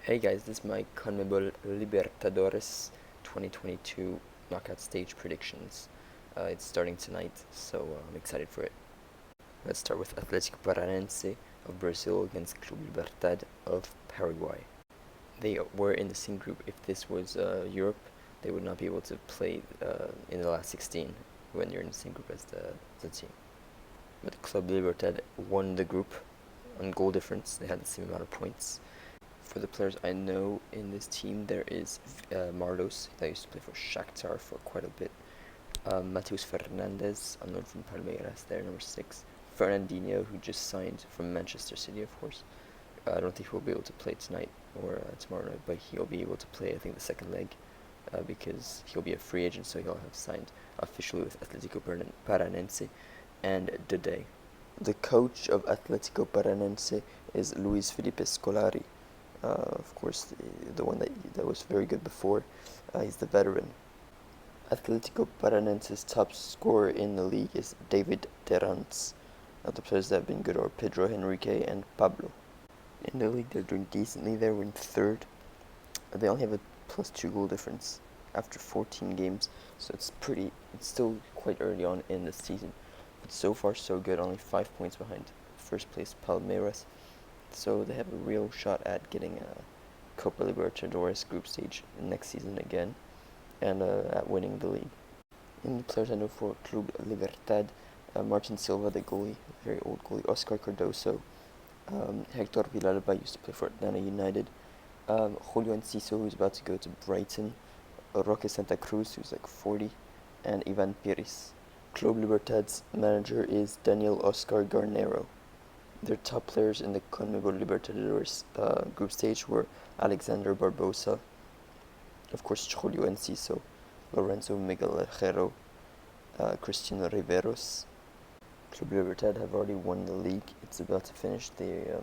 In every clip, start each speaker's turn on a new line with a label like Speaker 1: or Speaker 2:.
Speaker 1: Hey guys, this is my Copa Libertadores 2022 knockout stage predictions. It's starting tonight, so I'm excited for it. Let's start with Atlético Paranaense of Brazil against Club Libertad of Paraguay. They were in the same group. If this was Europe, they would not be able to play in the last 16 when you're in the same group as the team. But Club Libertad won the group on goal difference. They had the same amount of points. For the players I know in this team, there is Marlos, that used to play for Shakhtar for quite a bit. Mateus Fernandes, unknown from Palmeiras, there, number 6. Fernandinho, who just signed from Manchester City, of course. I don't think he'll be able to play tonight or tomorrow night, but he'll be able to play, I think, the second leg, because he'll be a free agent, so he'll have signed officially with Atlético Paranense and Dede. The coach of Atlético Paranense is Luis Felipe Scolari. Of course, the one that was very good before. He's the veteran. Atletico Paranense's top scorer in the league is David Terrans. The players that have been good are Pedro Henrique and Pablo. In the league, they're doing decently. They're in third. They only have a +2 goal difference after 14 games, so it's still quite early on in the season. But so far, so good. Only 5 points behind first place Palmeiras. So they have a real shot at getting a Copa Libertadores group stage next season again, and at winning the league. In the players I know for Club Libertad, Martin Silva, the goalie, very old goalie, Oscar Cardoso, Hector Villalba used to play for Atlanta United, Julio Enciso, who's about to go to Brighton, Roque Santa Cruz, who's like 40, and Ivan Pires. Club Libertad's manager is Daniel Oscar Garnero. Their top players in the CONMEBOL Libertadores group stage were Alexander Barbosa, of course Julio Enciso, Lorenzo Miguel Ejero, Cristiano Riveros. Club Libertad have already won the league. It's about to finish the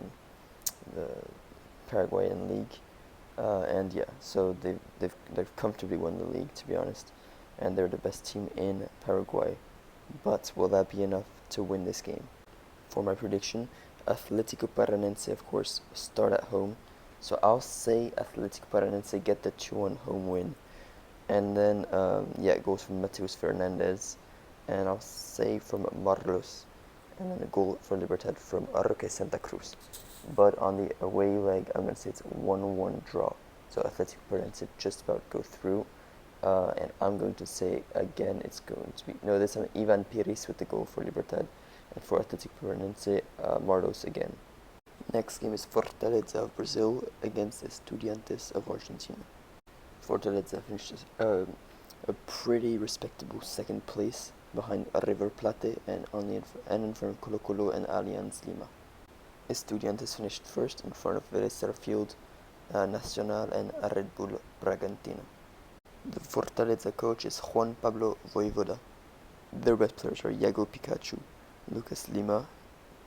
Speaker 1: Paraguayan league, and yeah, so they've comfortably won the league, to be honest, and they're the best team in Paraguay. But will that be enough to win this game? For my prediction, Atlético Paranense, of course, start at home. So I'll say Atlético Paranense get the 2-1 home win. And then, it goes from Mateus Fernandes. And I'll say from Marlos. And then a goal for Libertad from Roque Santa Cruz. But on the away leg, I'm going to say it's a 1-1 draw. So Atlético Paranense just about go through. And I'm going to say, again, it's going to be... No, this time Ivan Pires with the goal for Libertad. And for Atlético Paranaense, Marlos again. Next game is Fortaleza of Brazil against Estudiantes of Argentina. Fortaleza finished a pretty respectable second place behind River Plate and in front of Colo Colo and Alianza Lima. Estudiantes finished first in front of Vélez Sarsfield, Nacional and Red Bull Bragantino. The Fortaleza coach is Juan Pablo Voivoda. Their best players are Iago Pikachu, Lucas Lima,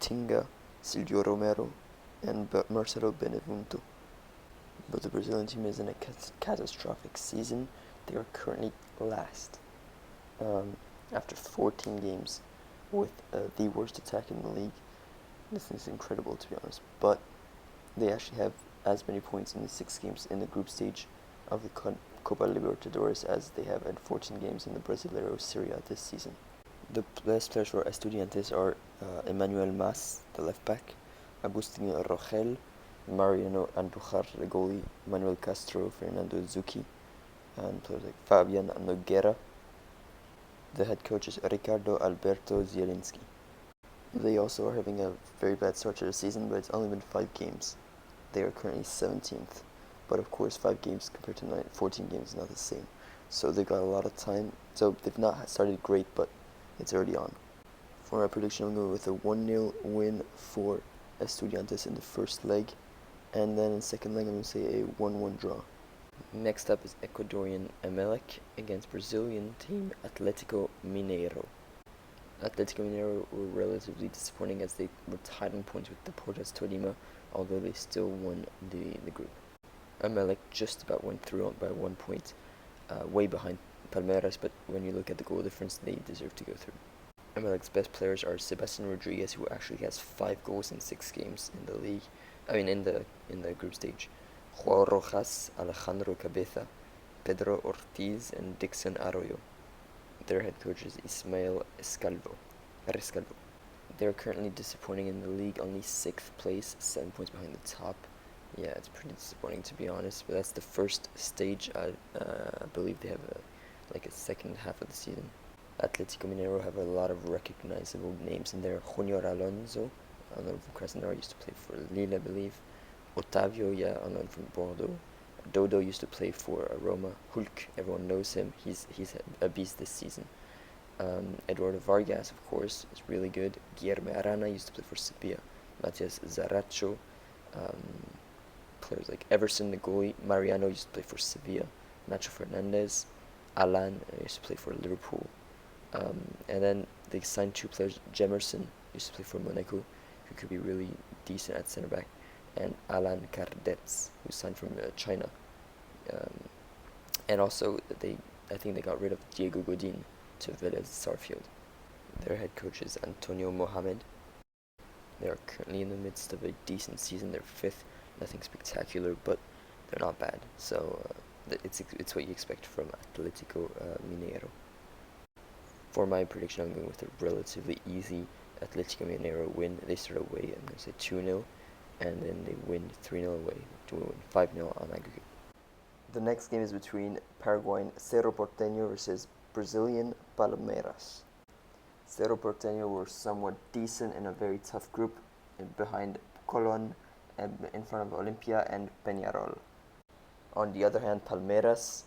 Speaker 1: Tinga, Silvio Romero, and Marcelo Benevento. But the Brazilian team is in a catastrophic season. They are currently last after 14 games with the worst attack in the league. This is incredible, to be honest. But they actually have as many points in the 6 games in the group stage of the Copa Libertadores as they have had 14 games in the Brasileiro Serie A this season. The best players for Estudiantes are Emmanuel Mas, the left back, Agustin Rogel, Mariano Andujar, the goalie, Manuel Castro, Fernando Zucchi, and players like Fabian Nogueira. The head coach is Ricardo Alberto Zielinski. They also are having a very bad start to the season, but it's only been 5 games. They are currently 17th, but of course 5 games compared to 14 games is not the same. So they've got a lot of time. So they've not started great, but it's early on. For my prediction, I'm going with a 1-0 win for Estudiantes in the first leg, and then in the second leg, I'm going to say a 1-1 draw. Next up is Ecuadorian Emelec against Brazilian team Atlético Mineiro. Atlético Mineiro were relatively disappointing as they were tied on points with Deportes Tolima, although they still won the group. Emelec just about went through by 1 point, way behind Palmeiras, but when you look at the goal difference, they deserve to go through. Emelec's best players are Sebastian Rodriguez, who actually has 5 goals in 6 games in the league. In the group stage. Juan Rojas, Alejandro Cabeza, Pedro Ortiz, and Dixon Arroyo. Their head coach is Ismael Rescalvo. They're currently disappointing in the league, only 6th place, 7 points behind the top. Yeah, it's pretty disappointing to be honest, but that's the first stage. I believe they have like a second half of the season. Atletico Mineiro have a lot of recognizable names in there. Junior Alonso, on loan from Krasnodar, used to play for Lille, I believe. Otavio, yeah, on loan from Bordeaux. Dodo used to play for Roma. Hulk, everyone knows him. He's a beast this season. Eduardo Vargas, of course, is really good. Guillermo Arana used to play for Sevilla. Matias Zaracho, players like Everson, the goalie. Mariano used to play for Sevilla. Nacho Fernandez, Alan used to play for Liverpool. And then they signed 2 players. Jemerson used to play for Monaco, who could be really decent at centre back, and Alan Cardets, who signed from China. And also, I think they got rid of Diego Godin to Vélez Sarsfield. Their head coach is Antonio Mohamed. They are currently in the midst of a decent season. They're 5th, nothing spectacular, but they're not bad. So it's what you expect from Atletico Mineiro. For my prediction, I'm going with a relatively easy Atletico Mineiro win. They start away, I'm going to say 2-0, and then they win 3-0 away to win 5-0 on aggregate. The next game is between Paraguayan Cerro Porteño versus Brazilian Palmeiras. Cerro Porteño were somewhat decent in a very tough group, behind Colón, in front of Olimpia and Peñarol. On the other hand, Palmeiras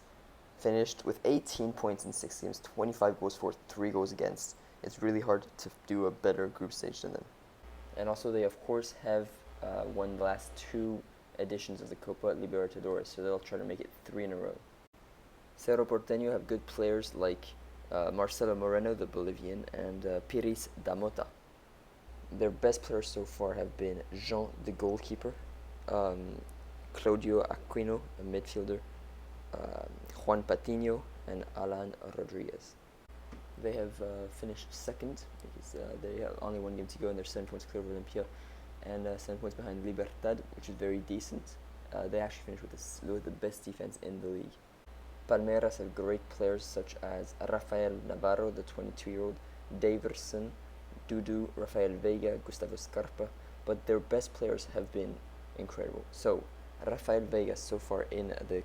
Speaker 1: finished with 18 points in 6 games, 25 goals for, 3 goals against. It's really hard to do a better group stage than them. And also they, of course, have won the last 2 editions of the Copa Libertadores, so they'll try to make it 3 in a row. Cerro Porteño have good players like Marcelo Moreno, the Bolivian, and Piris da Mota. Their best players so far have been Jean, the goalkeeper, Claudio Aquino, a midfielder, Juan Patiño, and Alan Rodriguez. They have finished 2nd because they have only 1 game to go, and they're 7 points clear of Olimpia, and 7 points behind Libertad, which is very decent. They actually finished with the best defense in the league. Palmeiras have great players such as Rafael Navarro, the 22-year-old, Daverson, Dudu, Rafael Veiga, Gustavo Scarpa, but their best players have been incredible. So, Rafael Veiga so far in the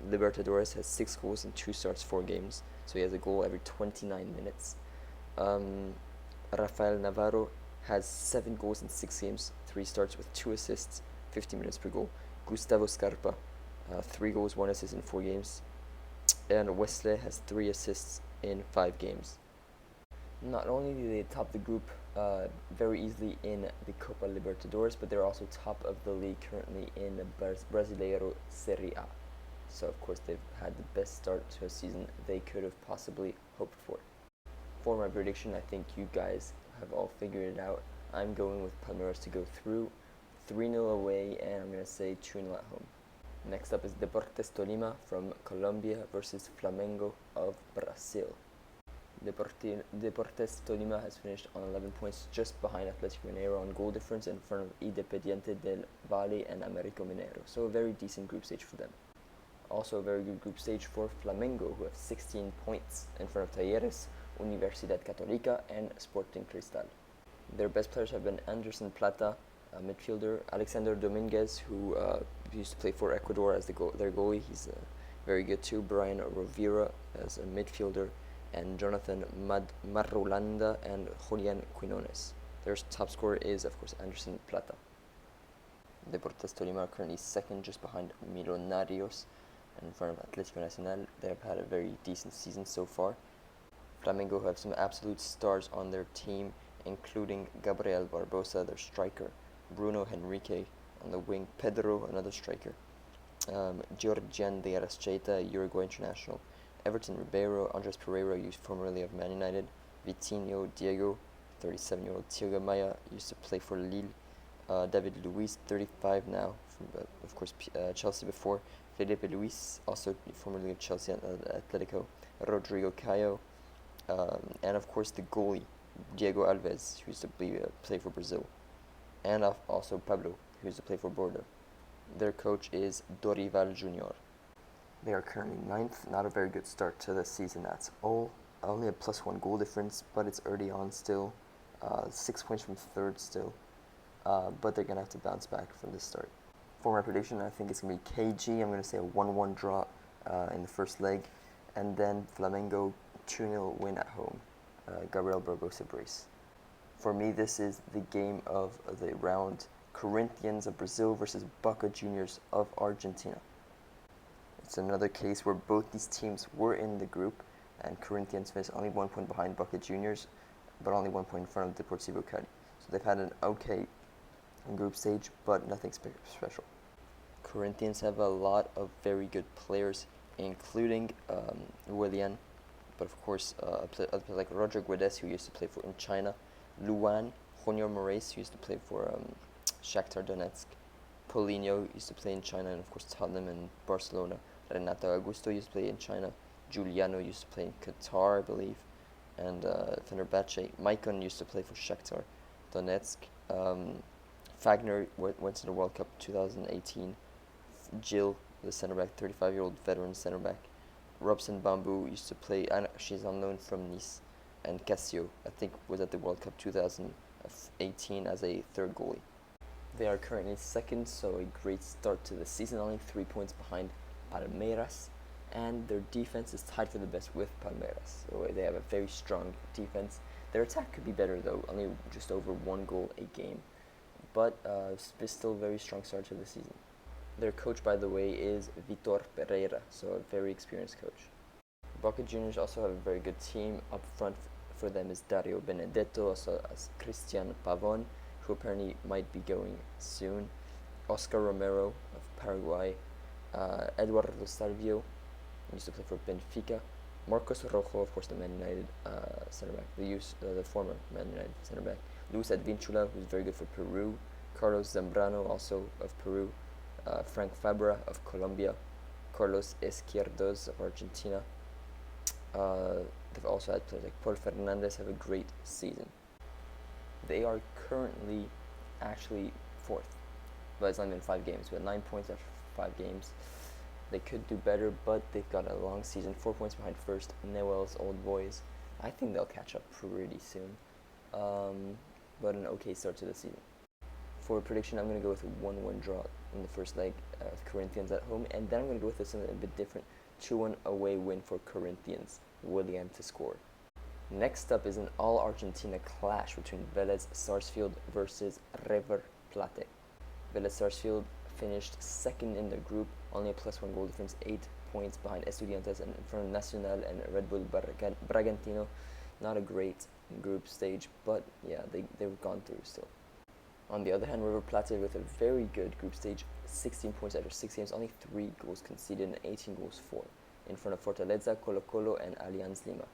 Speaker 1: Libertadores has 6 goals in 2 starts, 4 games, so he has a goal every 29 minutes. Rafael Navarro has 7 goals in 6 games, 3 starts with 2 assists, 50 minutes per goal. Gustavo Scarpa, 3 goals, 1 assist in 4 games. And Wesley has 3 assists in 5 games. Not only do they top the group very easily in the Copa Libertadores, but they're also top of the league currently in the Brasileiro Serie A. So of course they've had the best start to a season they could have possibly hoped for. For my prediction, I think you guys have all figured it out. I'm going with Palmeiras to go through, 3-0 away, and I'm going to say 2-0 at home. Next up is Deportes Tolima from Colombia versus Flamengo of Brazil. Deportes Tolima has finished on 11 points, just behind Atlético Mineiro on goal difference, in front of Independiente del Valle and Américo Mineiro. So a very decent group stage for them. Also a very good group stage for Flamengo, who have 16 points, in front of Talleres, Universidad Católica, and Sporting Cristal. Their best players have been Anderson Plata, a midfielder, Alexander Dominguez, who used to play for Ecuador as their goalie. He's very good too. Brian Rovira as a midfielder, and Jonathan Marulanda and Julian Quinones. Their top scorer is, of course, Anderson Plata. Deportes Tolima are currently 2nd, just behind Millonarios, and in front of Atlético Nacional. They have had a very decent season so far. Flamengo have some absolute stars on their team, including Gabriel Barbosa, their striker, Bruno Henrique on the wing, Pedro, another striker, Georgian de Arrascaeta, Uruguay international, Everton Ribeiro, Andres Pereira, formerly of Man United, Vitinho Diego, 37-year-old, Thiago Maia, used to play for Lille, David Luiz, 35 now, from, of course, Chelsea before, Felipe Luis, also formerly of Chelsea and Atletico, Rodrigo Caio, and of course the goalie, Diego Alves, who used to play for Brazil, and also Pablo, who used to play for Bordeaux. Their coach is Dorival Jr. They are currently ninth. Not a very good start to the season at all. Only a +1 goal difference, but it's early on still. 6 points from third still. But they're going to have to bounce back from this start. For my prediction, I think it's going to be KG. I'm going to say a 1-1 draw in the first leg. And then Flamengo 2-0 win at home. Gabriel Barbosa brace. For me, this is the game of the round. Corinthians of Brazil versus Boca Juniors of Argentina. It's another case where both these teams were in the group, and Corinthians finished only 1 point behind Boca Juniors, but only 1 point in front of Deportivo Cali. So they've had an okay group stage, but nothing special. Corinthians have a lot of very good players, including Willian, but of course other players like Roger Guedes, who used to play in China, Luan, Junior Moraes, who used to play for Shakhtar Donetsk, Paulinho used to play in China, and of course Tottenham and Barcelona. Renato Augusto used to play in China. Giuliano used to play in Qatar, I believe, and Fenerbahce. Maicon used to play for Shakhtar Donetsk. Fagner went to the World Cup 2018. Jill, the centre back, 35-year-old veteran centre back. Robson Bamboo used to play, and she's on loan from Nice. And Cassio, I think, was at the World Cup 2018 as a third goalie. They are currently second, so a great start to the season, only 3 points behind Palmeiras, and their defense is tied for the best with Palmeiras. So they have a very strong defense. Their attack could be better though, only just over 1 goal a game, but still a very strong start to the season. Their coach, by the way, is Vitor Pereira, so a very experienced coach. Boca Juniors also have a very good team. Up front for them is Dario Benedetto, also as Christian Pavon, who apparently might be going soon, Oscar Romero of Paraguay, Eduardo Salvio, used to play for Benfica, Marcos Rojo, of course, the Man United centre back, the former Man United centre back, Luis Advincula, who's very good for Peru, Carlos Zambrano, also of Peru, Frank Fabra of Colombia, Carlos Izquierdos of Argentina. They've also had players like Paul Fernandez have a great season. They are currently actually fourth, but it's only been 5 games. We have 9 points after 5 games. They could do better, but they've got a long season. 4 points behind first, Newell's Old Boys. I think they'll catch up pretty soon, but an okay start to the season. For a prediction, I'm going to go with a 1-1 draw in the first leg of Corinthians at home, and then I'm going to go with something a bit different. 2-1 away win for Corinthians. Willian to score. Next up is an all-Argentina clash between Vélez Sarsfield versus River Plate. Vélez Sarsfield finished second in their group, only a +1 goal difference, 8 points behind Estudiantes and in front of Nacional and Red Bull Bragantino. Not a great group stage, but yeah, they've gone through still. On the other hand, River Plate with a very good group stage, 16 points out of 6 games, only 3 goals conceded and 18 goals for, in front of Fortaleza, Colo-Colo and Alianz Lima.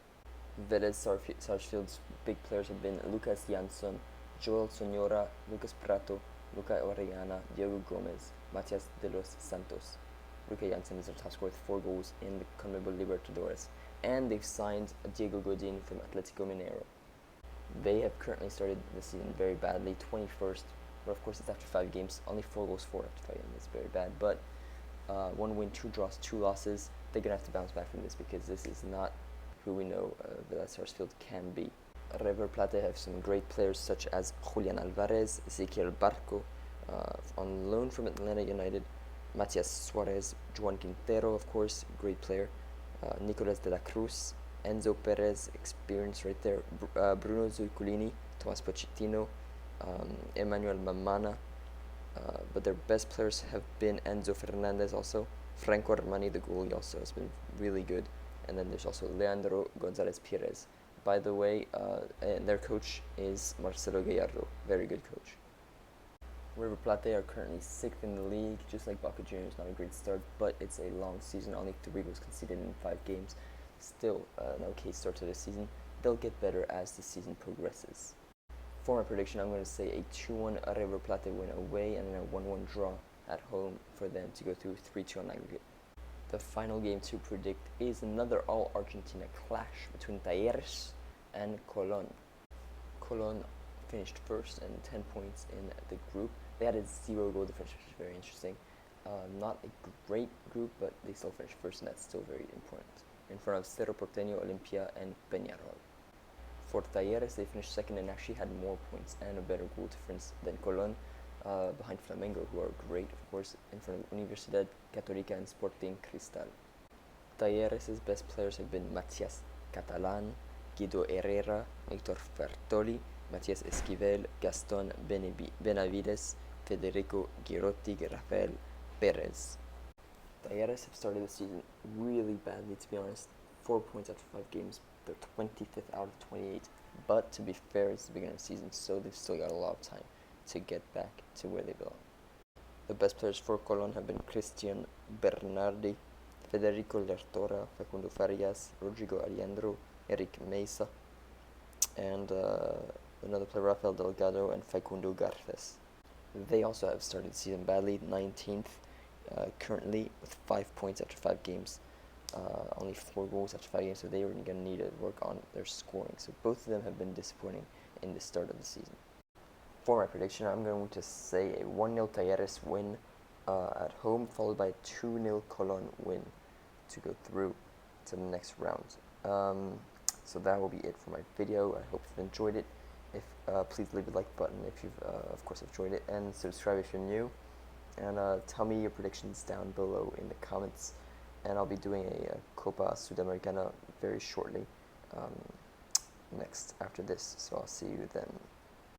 Speaker 1: Vélez Sarsfield's big players have been Lucas Jansson, Joel Sonora, Lucas Prato, Luca Orellana, Diego Gomez, Matias de los Santos. Luca Jansson is their top scorer with 4 goals in the Copa Libertadores, and they've signed Diego Godin from Atlético Mineiro. They have currently started the season very badly, 21st, but of course it's after 5 games, only 4 goals for after 5 games, it's very bad, but 1 win, 2 draws, 2 losses. They're going to have to bounce back from this because this is not who we know Vélez Sarsfield can be. River Plate have some great players such as Julian Alvarez, Ezequiel Barco, on loan from Atlanta United, Matias Suarez, Juan Quintero, of course, great player, Nicolas de la Cruz, Enzo Perez, experience right there, Bruno Zuculini, Tomas Pochettino, Emmanuel Mamana, but their best players have been Enzo Fernandez also, Franco Armani, the goalie, also has been really good, and then there's also Leandro Gonzalez Perez. By the way, their coach is Marcelo Gallardo, very good coach. River Plate are currently 6th in the league, just like Boca Juniors, not a great start, but it's a long season, only 3 goals conceded in 5 games. Still an okay start to the season. They'll get better as the season progresses. For my prediction, I'm going to say a 2-1 River Plate win away and then a 1-1 draw at home for them to go through 3-2 on aggregate. The final game to predict is another all-Argentina clash between Talleres and Colón. Colón finished first and 10 points in the group. They had a 0 goal difference, which is very interesting. Not a great group, but they still finished first, and that's still very important. In front of Cerro Porteño, Olimpia, and Peñarol. For Talleres, they finished second and actually had more points and a better goal difference than Colón, behind Flamengo, who are great, of course, in front of Universidad Católica and Sporting Cristal. Talleres' best players have been Matias Catalán, Guido Herrera, Victor Fertoli, Matias Esquivel, Gaston Benavides, Federico Girotti, Rafael Perez. Talleres have started the season really badly, to be honest. 4 points after 5 games. They're 25th out of 28. But to be fair, it's the beginning of the season, so they've still got a lot of time to get back to where they belong. The best players for Colón have been Christian Bernardi, Federico Lertora, Facundo Farias, Rodrigo Alejandro, Eric Mesa, and another player, Rafael Delgado, and Facundo Garces. They also have started the season badly, 19th currently with 5 points after 5 games. Only 4 goals after 5 games, so they are going to need to work on their scoring. So both of them have been disappointing in the start of the season. For my prediction, I'm going to say a 1-0 Talleres win at home, followed by a 2-0 Colón win to go through to the next round. So that will be it for my video. I hope you've enjoyed it. If please leave a like button if you've of course enjoyed it, and subscribe if you're new. And tell me your predictions down below in the comments. And I'll be doing a Copa Sudamericana very shortly next after this. So I'll see you then.